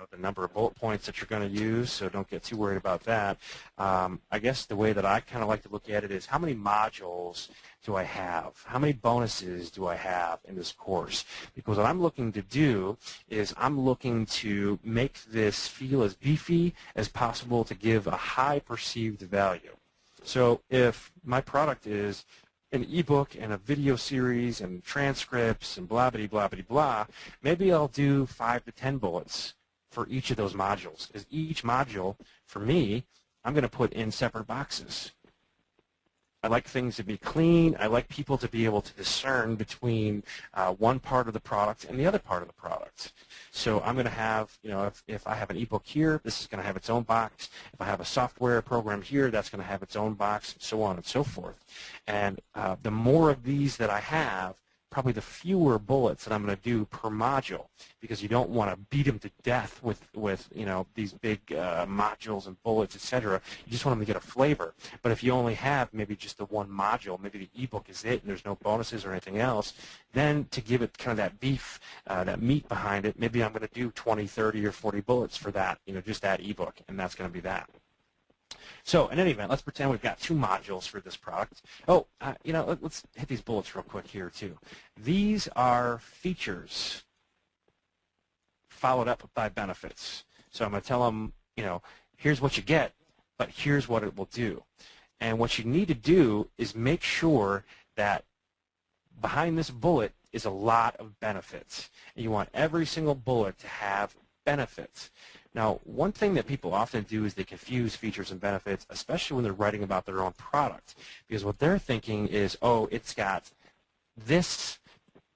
the number of bullet points that you're going to use, so don't get too worried about that. I guess the way that I kind of like to look at it is how many modules do I have? How many bonuses do I have in this course? Because what I'm looking to do is I'm looking to make this feel as beefy as possible to give a high perceived value. So if my product is an ebook and a video series and transcripts and blah, blah, blah, blah, blah, maybe I'll do 5 to 10 bullets for each of those modules. Because each module, for me, I'm going to put in separate boxes. I like things to be clean. I like people to be able to discern between one part of the product and the other part of the product. So I'm going to have, if I have an ebook here, this is going to have its own box. If I have a software program here, that's going to have its own box, and so on and so forth. And the more of these that I have, probably the fewer bullets that I'm going to do per module, because you don't want to beat them to death with these big modules and bullets, etc. You just want them to get a flavor. But if you only have maybe just the one module, maybe the ebook is it, and there's no bonuses or anything else, then to give it kind of that beef, that meat behind it, maybe I'm going to do 20, 30, or 40 bullets for that, just that ebook, and that's going to be that. So in any event, let's pretend we've got 2 modules for this product. Oh, let's hit these bullets real quick here too. These are features followed up by benefits. So I'm going to tell them, here's what you get, but here's what it will do. And what you need to do is make sure that behind this bullet is a lot of benefits. And you want every single bullet to have benefits. Now, one thing that people often do is they confuse features and benefits, especially when they're writing about their own product, because what they're thinking is, oh, it's got this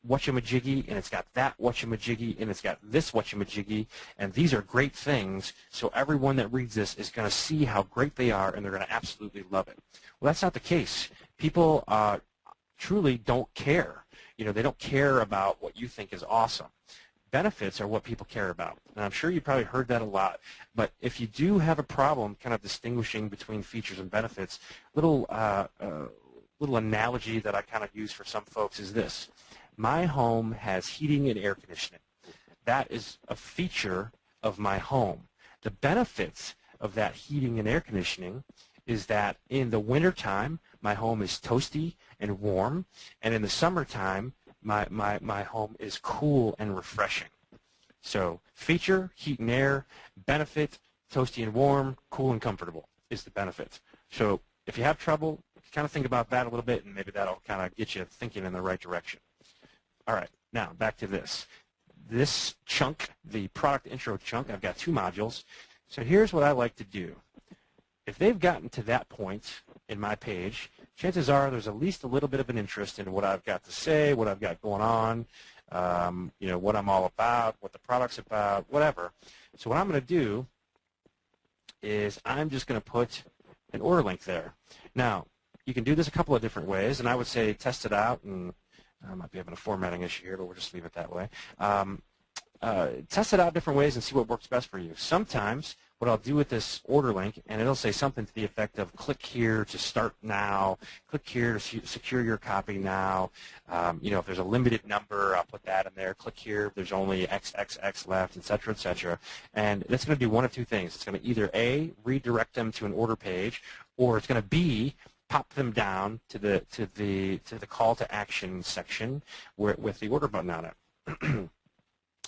whatchamajiggy, and it's got that whatchamajiggy, and it's got this whatchamajiggy, and these are great things, so everyone that reads this is going to see how great they are, and they're going to absolutely love it. Well, that's not the case. People truly don't care. They don't care about what you think is awesome. Benefits are what people care about. And I'm sure you probably heard that a lot. But if you do have a problem kind of distinguishing between features and benefits, little analogy that I kind of use for some folks is this. My home has heating and air conditioning. That is a feature of my home. The benefits of that heating and air conditioning is that in the wintertime, my home is toasty and warm, and in the summertime, my home is cool and refreshing. So feature, heat and air, benefit, toasty and warm, cool and comfortable is the benefit. So if you have trouble, kind of think about that a little bit, and maybe that'll kind of get you thinking in the right direction. All right, now back to this. This chunk, the product intro chunk, I've got 2 modules. So here's what I like to do. If they've gotten to that point in my page, chances are there's at least a little bit of an interest in what I've got to say, what I've got going on, what I'm all about, what the product's about, whatever. So what I'm going to do is I'm just going to put an order link there. Now, you can do this a couple of different ways, and I would say test it out, and I might be having a formatting issue here, but we'll just leave it that way. Test it out different ways and see what works best for you. Sometimes what I'll do with this order link, and it'll say something to the effect of click here to start now, click here to secure your copy now. If there's a limited number, I'll put that in there. Click here if there's only XXX left, et cetera, and that's going to do one of 2 things. It's going to either A, redirect them to an order page, or it's going to B, pop them down to the call to action section with the order button on it.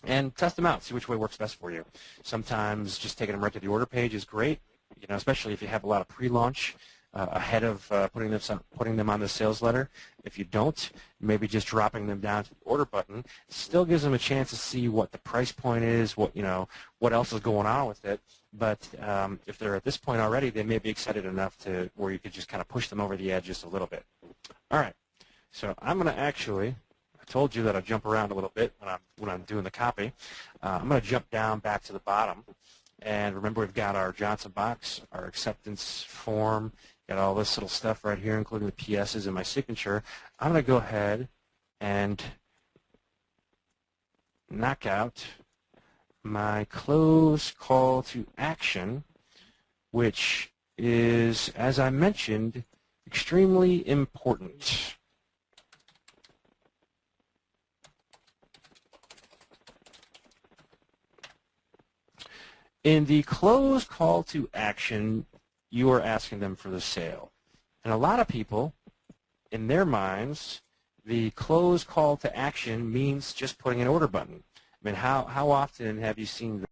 And test them out, see which way works best for you. Sometimes just taking them right to the order page is great, especially if you have a lot of pre-launch ahead of putting them on the sales letter. If you don't, maybe just dropping them down to the order button still gives them a chance to see what the price point is, what else is going on with it. But if they're at this point already, they may be excited enough to where you could just kind of push them over the edge just a little bit. All right, so I'm going to actually told you that I jump around a little bit when I'm doing the copy. I'm going to jump down back to the bottom, and remember we've got our Johnson box, our acceptance form, got all this little stuff right here, including the PSs and my signature. I'm going to go ahead and knock out my close call to action, which is, as I mentioned, extremely important. In the close call to action, you are asking them for the sale. And a lot of people, in their minds, the close call to action means just putting an order button. I mean, how often have you seen